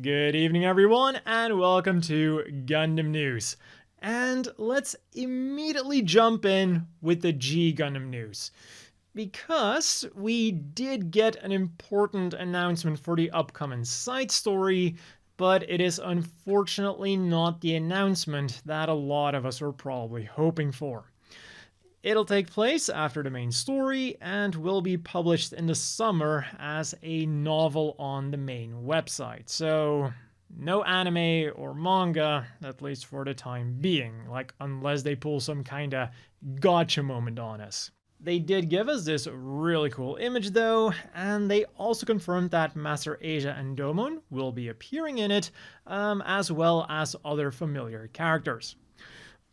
Good evening everyone and welcome to Gundam News. And let's immediately jump in with the G Gundam news. Because we did get an important announcement for the upcoming Sidestory, but it is unfortunately not the announcement that a lot of us are probably hoping for. It'll take place after the main story and will be published in the summer as a novel on the main website. So no anime or manga, at least for the time being, unless they pull some kinda gotcha moment on us. They did give us this really cool image though, and they also confirmed that Master Asia and Domon will be appearing in it, as well as other familiar characters.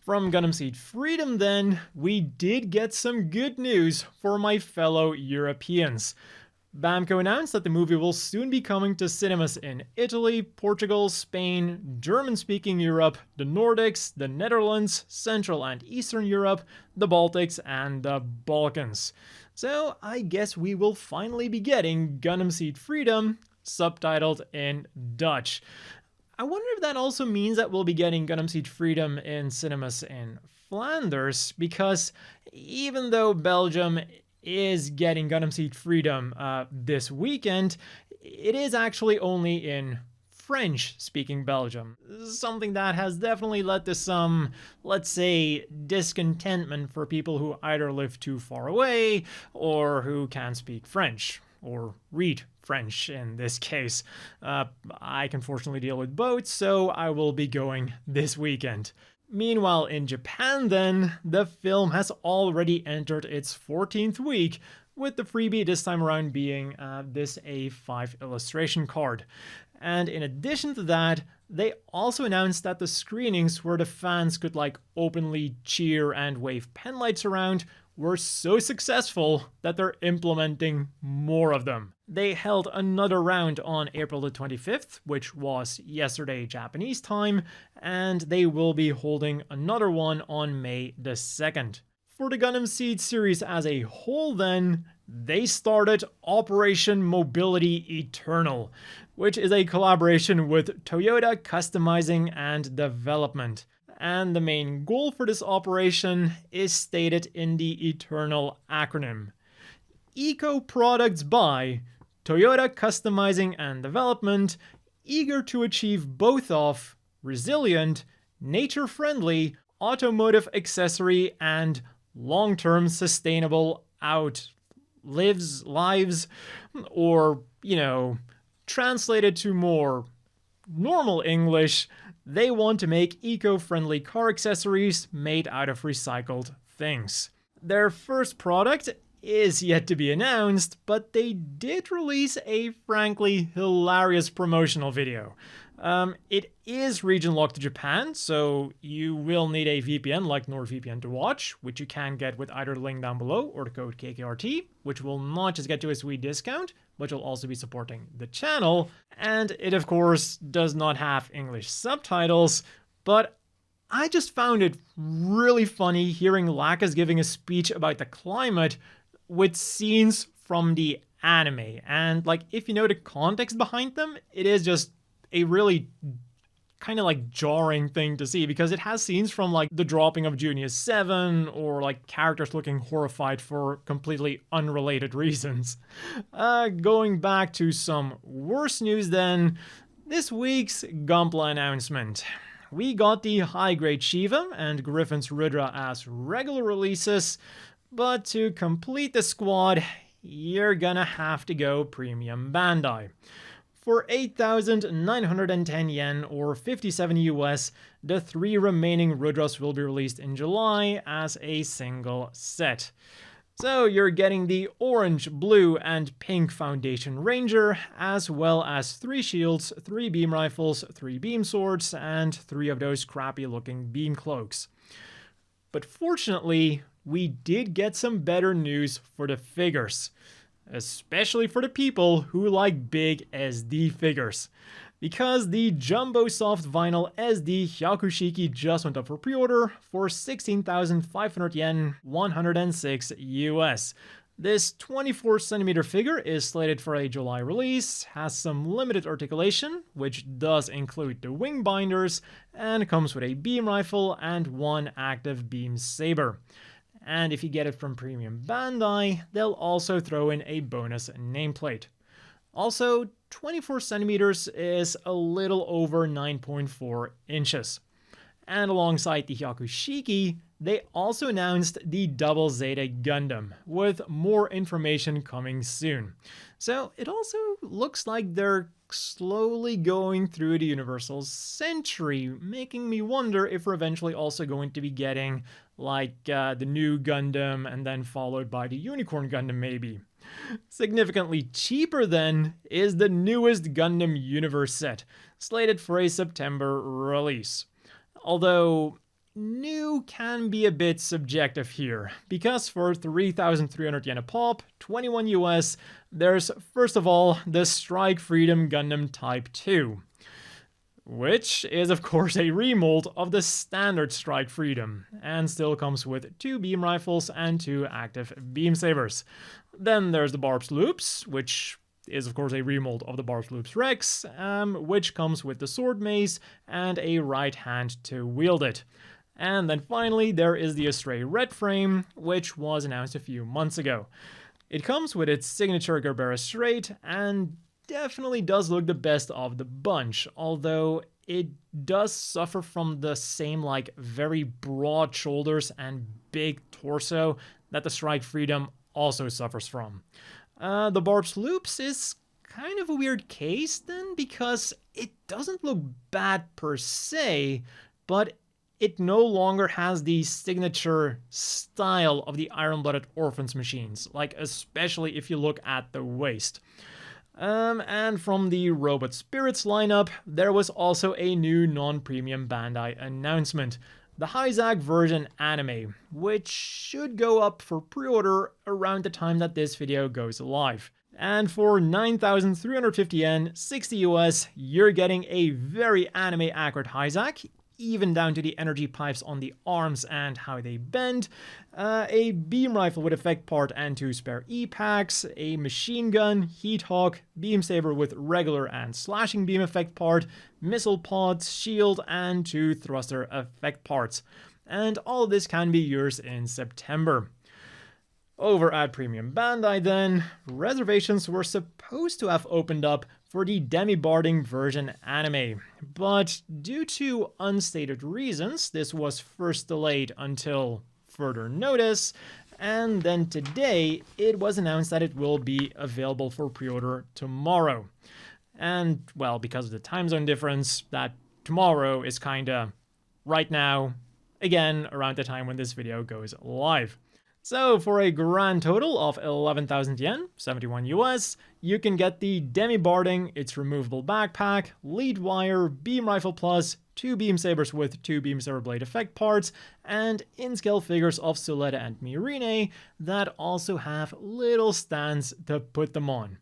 From Gundam Seed Freedom then, we did get some good news for my fellow Europeans. Bamco announced that the movie will soon be coming to cinemas in Italy, Portugal, Spain, German-speaking Europe, the Nordics, the Netherlands, Central and Eastern Europe, the Baltics, and the Balkans. So I guess we will finally be getting Gundam Seed Freedom subtitled in Dutch. I wonder if that also means that we'll be getting Gundam Seed Freedom in cinemas in Flanders, because even though Belgium is getting Gundam Seed Freedom this weekend, it is actually only in French-speaking Belgium. Something that has definitely led to some, let's say, discontentment for people who either live too far away or who can't speak French. Or read French in this case. I can fortunately deal with both, so I will be going this weekend. Meanwhile, in Japan then, the film has already entered its 14th week, with the freebie this time around being this A5 illustration card. And in addition to that, they also announced that the screenings where the fans could openly cheer and wave penlights around were so successful that they're implementing more of them. They held another round on April the 25th, which was yesterday Japanese time, and they will be holding another one on May the 2nd. For the Gundam Seed series as a whole then, they started Operation Mobility Eternal, which is a collaboration with Toyota Customizing and Development. And the main goal for this operation is stated in the Eternal acronym. Eco products by Toyota Customizing and Development, eager to achieve both of resilient, nature-friendly, automotive accessory and long-term sustainable lives, or, translated to more normal English, they want to make eco-friendly car accessories made out of recycled things. Their first product is yet to be announced, but they did release a frankly hilarious promotional video. It is region locked to Japan, so you will need a VPN like NordVPN to watch, which you can get with either the link down below or the code kkrt, which will not just get you a sweet discount, but will also be supporting the channel. And it of course does not have English subtitles, but I just found it really funny hearing Laka's giving a speech about the climate with scenes from the anime. And if you know the context behind them, it is just a really kind of jarring thing to see, because it has scenes from the dropping of Junius 7 or characters looking horrified for completely unrelated reasons. Going back to some worse news then, this week's Gunpla announcement. We got the high-grade Shiva and Griffin's Rud-ro-A as regular releases, but to complete the squad, you're gonna have to go Premium Bandai. For 8,910 yen or 57 US, the 3 remaining Rud-ros will be released in July as a single set. So you're getting the orange, blue, and pink Foundation Ranger, as well as 3 shields, 3 beam rifles, 3 beam swords, and 3 of those crappy looking beam cloaks. But fortunately, we did get some better news for the figures. Especially for the people who like big SD figures. Because the Jumbo Soft Vinyl SD Hyaku Shiki just went up for pre-order for 16,500 yen, 106 US. This 24cm figure is slated for a July release, has some limited articulation, which does include the wing binders, and comes with a beam rifle and one active beam saber. And if you get it from Premium Bandai, they'll also throw in a bonus nameplate. Also, 24cm is a little over 9.4 inches. And alongside the Hyaku Shiki, they also announced the Double Zeta Gundam, with more information coming soon. So it also looks like they're slowly going through the Universal Century, making me wonder if we're eventually also going to be getting like the new Gundam and then followed by the Unicorn Gundam maybe. Significantly cheaper then is the newest Gundam Universe set, slated for a September release. Although new can be a bit subjective here, because for 3,300 yen a pop, 21 US, there's first of all the Strike Freedom Gundam Type 2, which is of course a remold of the standard Strike Freedom, and still comes with 2 beam rifles and 2 active beam sabers. Then there's the Barb's Loops, which is of course a remold of the Barb's Loops Rex, which comes with the sword mace and a right hand to wield it. And then finally there is the Astray Red Frame, which was announced a few months ago. It comes with its signature Gerbera straight and definitely does look the best of the bunch, although it does suffer from the same like very broad shoulders and big torso that the Strike Freedom also suffers from. The Barb's Loops is kind of a weird case then, because it doesn't look bad per se, but it no longer has the signature style of the Iron-Blooded Orphans machines, like especially if you look at the waist. And from the Robot Spirits lineup, there was also a new non-premium Bandai announcement, the Hizack version anime, which should go up for pre-order around the time that this video goes live. And for 9,350 yen, 60 US, you're getting a very anime-accurate Hizack, even down to the energy pipes on the arms and how they bend, a beam rifle with effect part and 2 spare E-packs, a machine gun, heat hawk, beam saber with regular and slashing beam effect part, missile pods, shield, and 2 thruster effect parts. And all of this can be yours in September. Over at Premium Bandai then, reservations were supposed to have opened up for the Demibarding version anime, but due to unstated reasons, this was first delayed until further notice, and then today it was announced that it will be available for pre-order tomorrow. And, well, because of the time zone difference, that tomorrow is kinda right now, again, around the time when this video goes live. So for a grand total of 11,000 yen, 71 US, you can get the Demibarding, its removable backpack, lead wire, beam rifle plus, 2 beam sabers with 2 beam saber blade effect parts, and in-scale figures of Suletta and Mirine that also have little stands to put them on.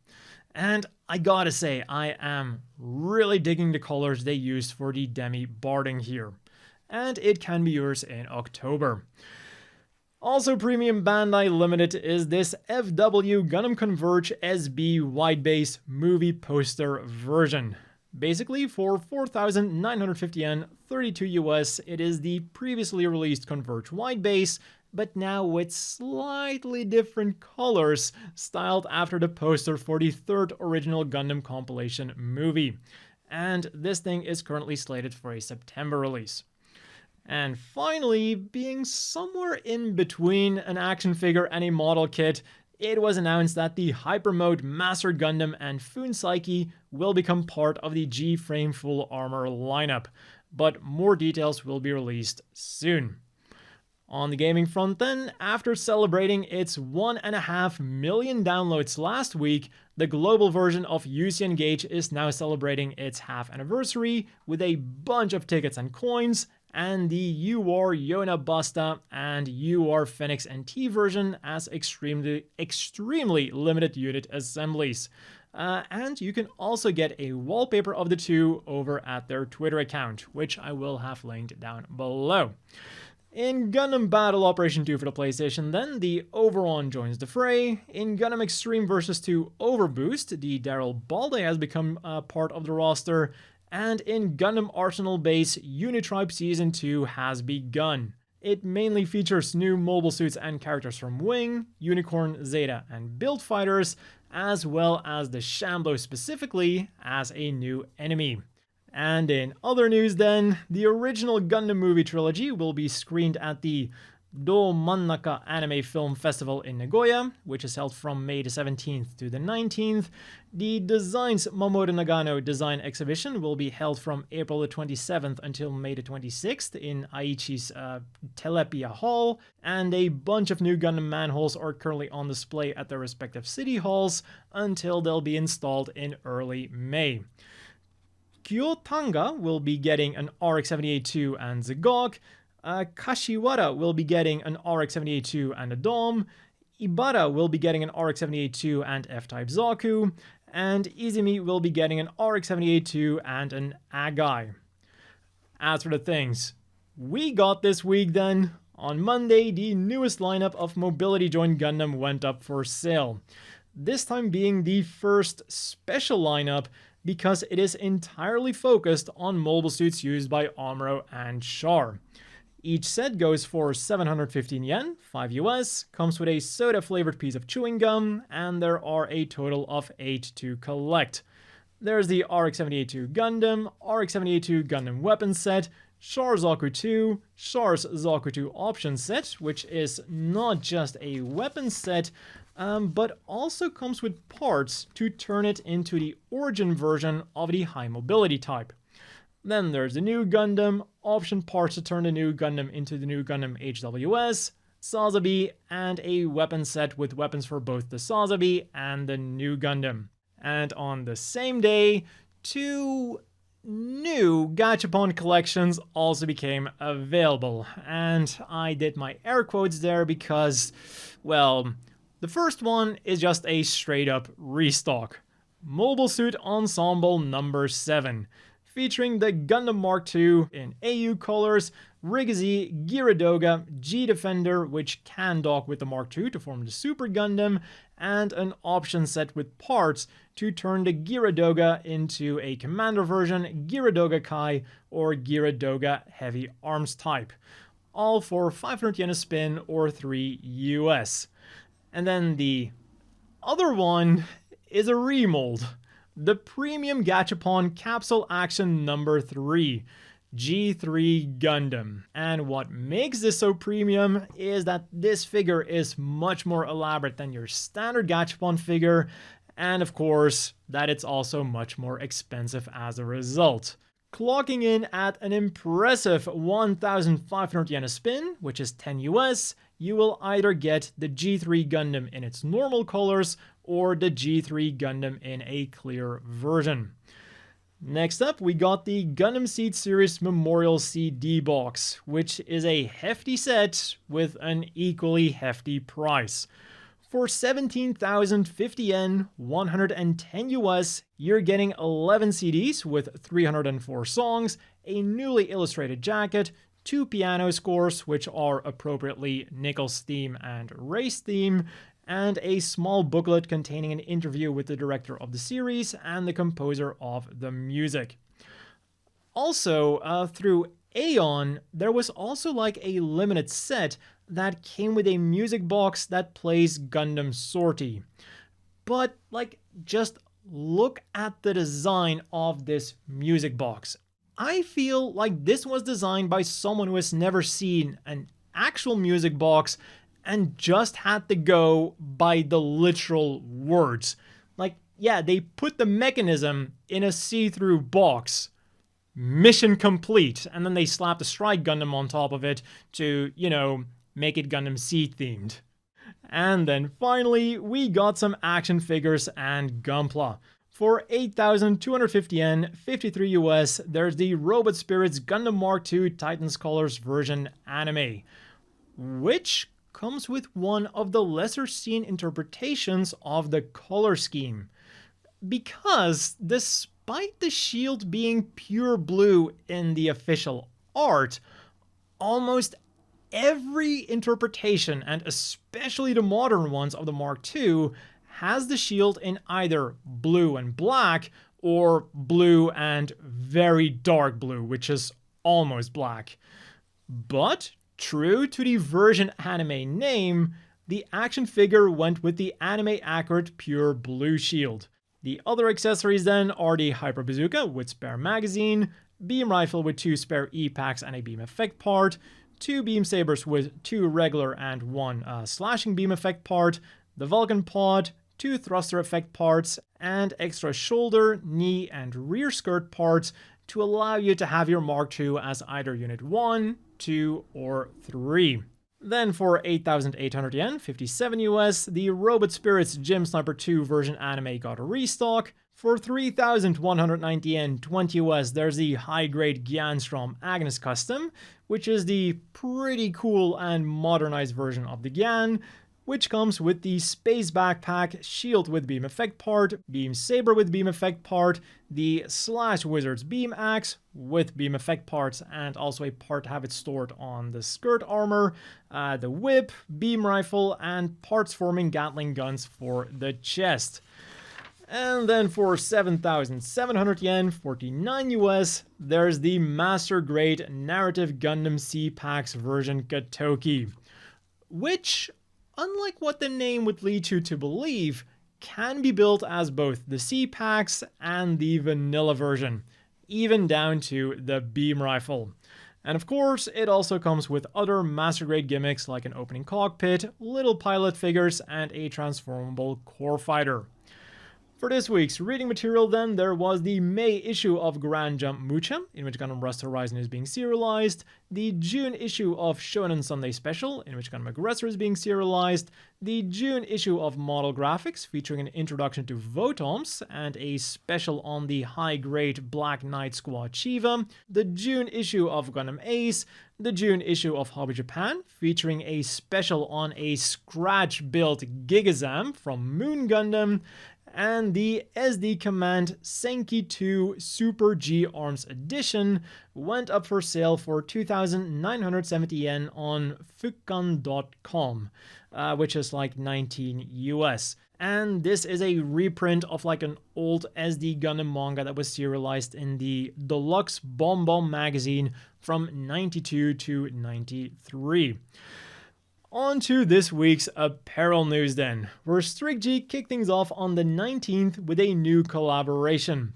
And I gotta say, I am really digging the colors they used for the Demibarding here. And it can be yours in October. Also Premium Bandai Limited is this FW Gundam Converge SB wide base movie poster version. Basically for 4,950 yen, 32 US, it is the previously released Converge wide base, but now with slightly different colors, styled after the poster for the 3rd original Gundam compilation movie. And this thing is currently slated for a September release. And finally, being somewhere in between an action figure and a model kit, it was announced that the Hypermode Master Gundam and Fuunsaiki will become part of the G-Frame Full Armor lineup, but more details will be released soon. On the gaming front then, after celebrating its 1.5 million downloads last week, the global version of UC Engage is now celebrating its half anniversary with a bunch of tickets and coins, and the UR Yona Basta and UR Phoenix NT version as extremely limited unit assemblies. And you can also get a wallpaper of the two over at their Twitter account, which I will have linked down below. In Gundam Battle Operation 2 for the PlayStation then, the Overon joins the fray. In Gundam Extreme vs. 2 Overboost, the Daryl Balde has become a part of the roster. And in Gundam Arsenal Base, Unitribe Season 2 has begun. It mainly features new mobile suits and characters from Wing, Unicorn, Zeta, and Build Fighters, as well as the Shamblo specifically as a new enemy. And in other news then, the original Gundam movie trilogy will be screened at the Domannaka Anime Film Festival in Nagoya, which is held from May the 17th to the 19th. The Designs Mamoru Nagano Design Exhibition will be held from April the 27th until May the 26th in Aichi's Telepia Hall, and a bunch of new Gundam manholes are currently on display at their respective city halls until they'll be installed in early May. Kyotanga will be getting an RX-78-2 and Zagok. Kashiwara will be getting an RX-78-2 and a Dom. Ibara will be getting an RX-78-2 and F-Type Zaku. And Izumi will be getting an RX-78-2 and an Agai. As for the things we got this week then, on Monday the newest lineup of Mobility Joint Gundam went up for sale. This time being the first special lineup because it is entirely focused on mobile suits used by Amuro and Char. Each set goes for 715 yen, 5 US, comes with a soda-flavored piece of chewing gum, and there are a total of 8 to collect. There's the RX-78-2 Gundam, RX-78-2 Gundam Weapon Set, Char Zaku 2, Char's Zaku 2 Option Set, which is not just a weapon set, but also comes with parts to turn it into the origin version of the high mobility type. Then there's the new Gundam, option parts to turn the new Gundam into the new Gundam HWS, Sazabi, and a weapon set with weapons for both the Sazabi and the new Gundam. And on the same day, 2 new Gachapon collections also became available. And I did my air quotes there because, well, the first one is just a straight up restock. Mobile Suit Ensemble number 7. Featuring the Gundam Mark II in AU colors, Rigazi, Gyaradoga, G-Defender, which can dock with the Mark II to form the Super Gundam, and an option set with parts to turn the Gyaradoga into a Commander version, Gyaradoga Kai, or Gyaradoga Heavy Arms type. All for 500 yen a spin or 3 US. And then the other one is a remold. The Premium Gachapon Capsule Action number 3, G3 Gundam. And what makes this so premium is that this figure is much more elaborate than your standard Gachapon figure, and of course, that it's also much more expensive as a result. Clocking in at an impressive 1,500 yen a spin, which is 10 US, you will either get the G3 Gundam in its normal colors or the G3 Gundam in a clear version. Next up, we got the Gundam Seed Series Memorial CD box, which is a hefty set with an equally hefty price. For 17,050 yen, 110 US, you're getting 11 CDs with 304 songs, a newly illustrated jacket, 2 piano scores, which are appropriately Nickel's theme and Ray's theme, and a small booklet containing an interview with the director of the series and the composer of the music. Also, through Aeon, there was also like a limited set that came with a music box that plays Gundam Sortie. But, like, just look at the design of this music box. I feel like this was designed by someone who has never seen an actual music box and just had to go by the literal words. Like, yeah, they put the mechanism in a see-through box. Mission complete. And then they slapped a Strike Gundam on top of it to, you know, make it Gundam Seed themed. And then finally, we got some action figures and Gunpla. For 8,250 yen, 53 US, there's the Robot Spirits Gundam Mark II Titans Colors version anime, which comes with one of the lesser seen interpretations of the color scheme. Because despite the shield being pure blue in the official art, almost every interpretation, and especially the modern ones of the Mark II, has the shield in either blue and black or blue and very dark blue, which is almost black. But true to the version anime name, the action figure went with the anime accurate pure blue shield. The other accessories then are the Hyper Bazooka with spare magazine, beam rifle with 2 spare E-packs and a beam effect part, 2 beam sabers with 2 regular and 1 slashing beam effect part, the Vulcan pod, 2 thruster effect parts, and extra shoulder, knee, and rear skirt parts to allow you to have your Mark II as either Unit 1, 2, or 3. Then for 8,800 yen, 57 US, the Robot Spirits Gym Sniper 2 version anime got a restock. For 3,190 yen, 20 US, there's the high-grade Gyan from Agnes custom, which is the pretty cool and modernized version of the Gyan, which comes with the Space Backpack, Shield with Beam Effect part, Beam Saber with Beam Effect part, the Slash Wizard's Beam Axe with Beam Effect parts, and also a part to have it stored on the skirt armor, the Whip, Beam Rifle, and parts forming Gatling guns for the chest. And then for 7,700 yen, 49 US, there's the Master Grade Narrative Gundam C-Packs version Katoki, which, unlike what the name would lead you to believe, can be built as both the C-Packs and the vanilla version, even down to the beam rifle. And of course, it also comes with other master grade gimmicks like an opening cockpit, little pilot figures, and a transformable core fighter. For this week's reading material then, there was the May issue of Grand Jump Mucha, in which Gundam Rust Horizon is being serialized, the June issue of Shonen Sunday Special, in which Gundam Aggressor is being serialized, the June issue of Model Graphics, featuring an introduction to Votoms, and a special on the high-grade Black Knight Squad Chiva, the June issue of Gundam Ace, the June issue of Hobby Japan, featuring a special on a scratch-built Gigazam from Moon Gundam, and the SD Command Senki 2 Super G Arms Edition went up for sale for 2,970 yen on Fukan.com, which is like 19 US. And this is a reprint of like an old SD Gundam manga that was serialized in the Deluxe Bomb Bomb magazine from 92 to 93. On to this week's apparel news then, where Strict G kicked things off on the 19th with a new collaboration.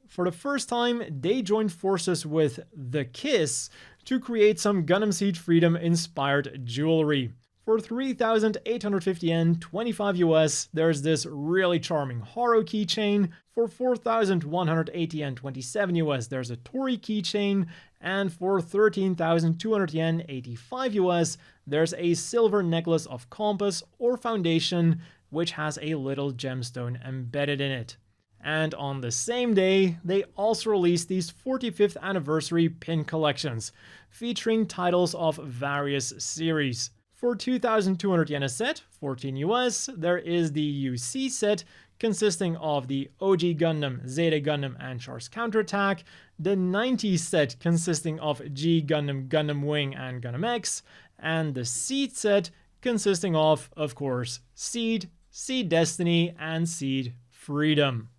For the first time, they joined forces with The Kiss to create some Gundam Seed Freedom inspired jewelry. For 3,850 yen, 25 US, there's this really charming Haro keychain. For 4,180 yen, 27 US, there's a Tori keychain. And for 13,200 yen, 85 US, there's a silver necklace of compass or foundation, which has a little gemstone embedded in it. And on the same day, they also released these 45th anniversary pin collections, featuring titles of various series. For 2,200 yen a set, 14 US, there is the UC set, consisting of the OG Gundam, Zeta Gundam, and Char's Counterattack, the 90s set consisting of G Gundam, Gundam Wing, and Gundam X, and the Seed set consisting of course, Seed, Seed Destiny, and Seed Freedom.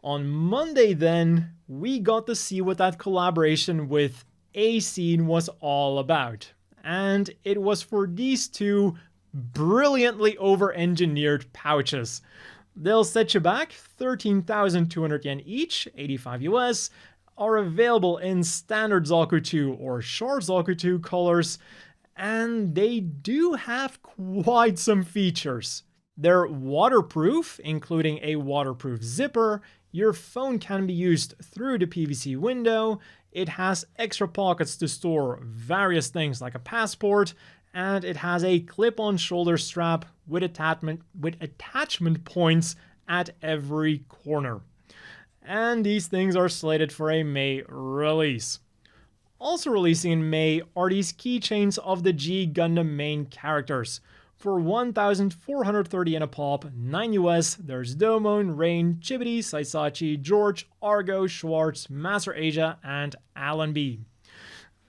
On Monday then, we got to see what that collaboration with A Scene was all about. And it was for these two brilliantly over-engineered pouches. They'll set you back 13,200 yen each, 85 US, are available in standard Zaku 2 or Char Zaku 2 colors, and they do have quite some features. They're waterproof, including a waterproof zipper. Your phone can be used through the PVC window. It has extra pockets to store various things like a passport, and it has a clip-on shoulder strap with attachment points at every corner. And these things are slated for a May release. Also releasing in May are these keychains of the G Gundam main characters. For 1,430 yen a pop, 9 US, there's Domon, Rain, Chibity, Saisachi, George, Argo, Schwartz, Master Asia, and Allenby.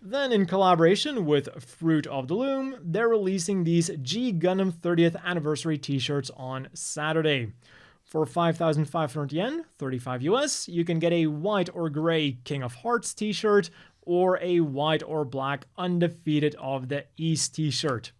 Then in collaboration with Fruit of the Loom, they're releasing these G Gundam 30th Anniversary t-shirts on Saturday. For 5,500 yen, 35 US, you can get a white or gray King of Hearts t-shirt or a white or black Undefeated of the East t-shirt.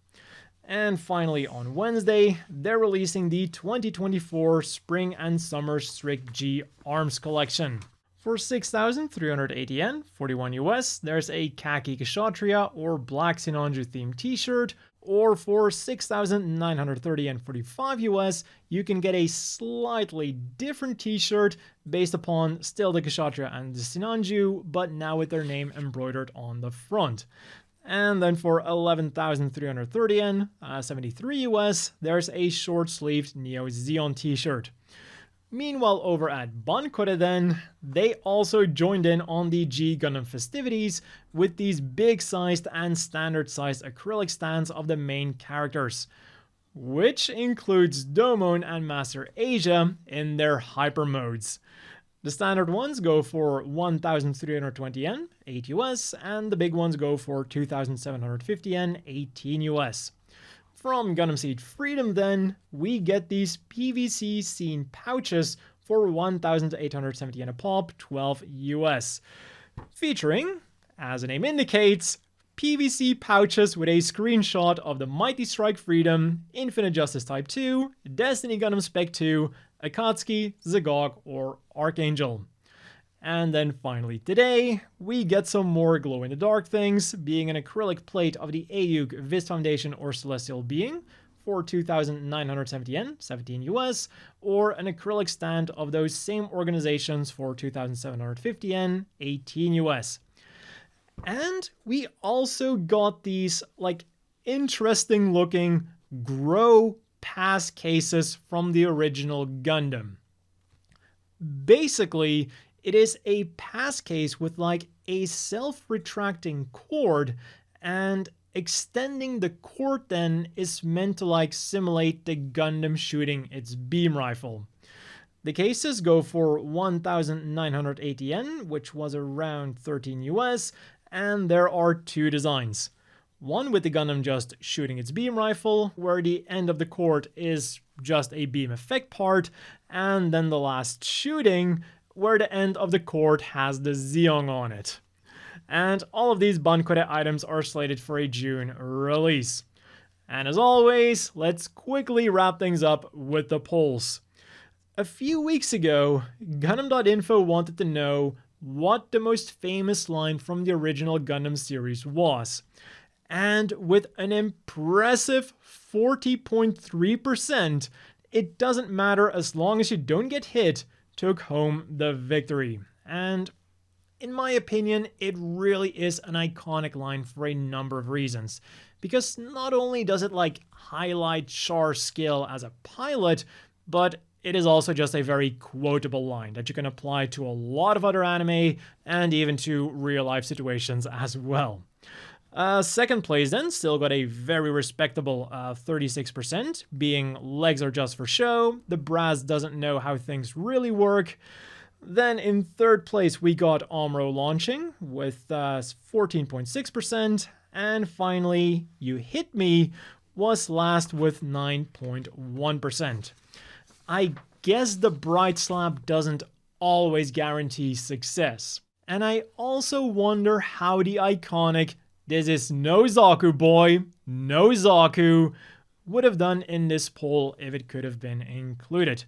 And finally on Wednesday, they're releasing the 2024 Spring and Summer Strict G Arms Collection. For 6,380 yen, 41 US, there's a khaki Kshatriya or black Sinanju themed t-shirt, or for 6,930 yen, 45 US, you can get a slightly different t-shirt based upon still the Kshatriya and the Sinanju, but now with their name embroidered on the front. And then for 11,330 yen, 73 US, there's a short-sleeved Neo Zeon t-shirt. Meanwhile, over at Bancore then, they also joined in on the G Gundam festivities with these big-sized and standard-sized acrylic stands of the main characters, which includes Domon and Master Asia in their hyper modes. The standard ones go for 1,320 yen, 8 US, and the big ones go for 2,750 yen, 18 US. From Gundam Seed Freedom then, we get these PVC scene pouches for 1,870 yen a pop, 12 US. Featuring, as the name indicates, PVC pouches with a screenshot of the Mighty Strike Freedom, Infinite Justice Type 2, Destiny Gundam Spec 2, Akatsuki, Zagok, or Archangel. And then finally today, we get some more glow-in-the-dark things, being an acrylic plate of the HGUC Vis Foundation or Celestial Being for 2,970 yen, 17 US, or an acrylic stand of those same organizations for 2,750 yen, 18 US. And we also got these, interesting looking Grow pass cases from the original Gundam. Basically, it is a pass case with a self-retracting cord, and extending the cord then is meant to simulate the Gundam shooting its beam rifle. The cases go for 1,980 yen, which was around 13 US, and there are two designs. One with the Gundam just shooting its beam rifle, where the end of the cord is just a beam effect part, and then the last shooting, where the end of the cord has the Zeong on it. And all of these Bancore items are slated for a June release. And as always, let's quickly wrap things up with the polls. A few weeks ago, Gundam.info wanted to know what the most famous line from the original Gundam series was. And with an impressive 40.3%, it doesn't matter as long as you don't get hit, took home the victory. And in my opinion, it really is an iconic line for a number of reasons. Because not only does it highlight Char's skill as a pilot, but it is also just a very quotable line that you can apply to a lot of other anime and even to real life situations as well. Second place then still got a very respectable 36%, being legs are just for show, the brass doesn't know how things really work. Then in third place we got Amuro launching with 14.6%, and finally You Hit Me was last with 9.1%. I guess the Bright Slap doesn't always guarantee success. And I also wonder how the iconic "This is no Zaku boy, no Zaku" would have done in this poll if it could have been included.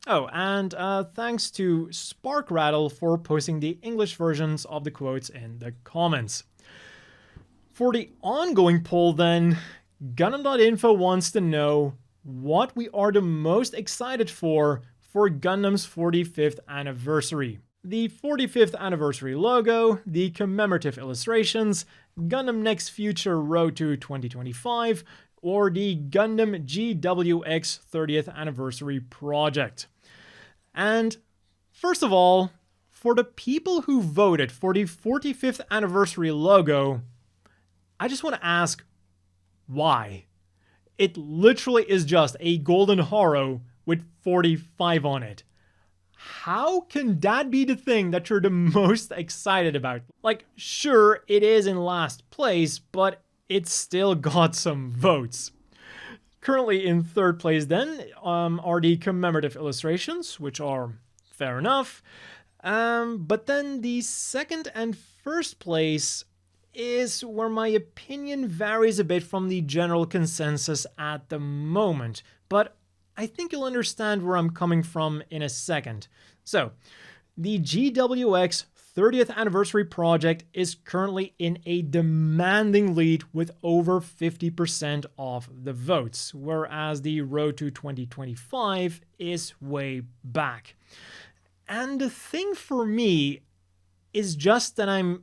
Oh, and thanks to Spark Rattle for posting the English versions of the quotes in the comments. For the ongoing poll then, Gundam.info wants to know what we are the most excited for Gundam's 45th anniversary. The 45th anniversary logo, the commemorative illustrations, Gundam Next Future Road to 2025, or the Gundam GWX 30th anniversary project. And first of all, for the people who voted for the 45th anniversary logo, I just want to ask, why? It literally is just a golden haro with 45 on it. how can that be the thing that you're the most excited about? Like, sure, it is in last place, but it still got some votes. Currently in third place then are the commemorative illustrations, which are fair enough. But then the second and first place is where my opinion varies a bit from the general consensus at the moment. But I think you'll understand where I'm coming from in a second. So, the GWX 30th anniversary project is currently in a demanding lead with over 50% of the votes, whereas the Road to 2025 is way back. And the thing for me is just that I'm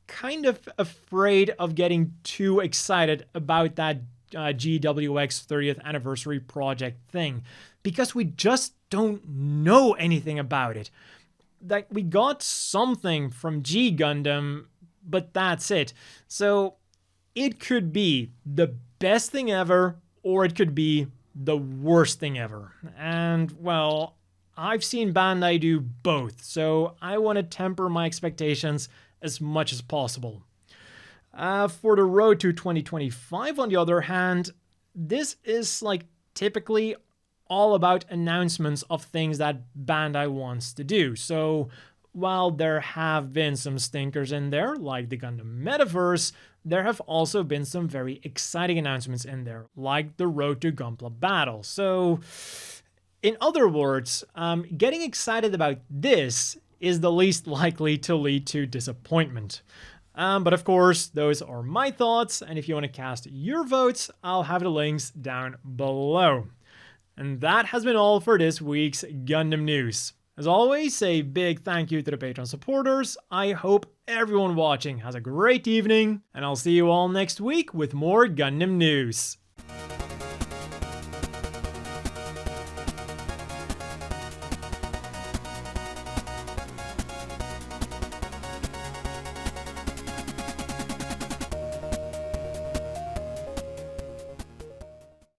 kind of afraid of getting too excited about that GWX 30th anniversary project thing, because we just don't know anything about it. Like, we got something from G Gundam, but that's it. So it could be the best thing ever, or it could be the worst thing ever. And well, I've seen Bandai do both, so I want to temper my expectations as much as possible. For the Road to 2025, on the other hand, this is like typically all about announcements of things that Bandai wants to do. So while there have been some stinkers in there, like the Gundam Metaverse, there have also been some very exciting announcements in there, like the Road to Gunpla battle. So in other words, getting excited about this is the least likely to lead to disappointment. But of course, those are my thoughts, and if you want to cast your votes, I'll have the links down below. And that has been all for this week's Gundam News. As always, a big thank you to the Patreon supporters. I hope everyone watching has a great evening, and I'll see you all next week with more Gundam News.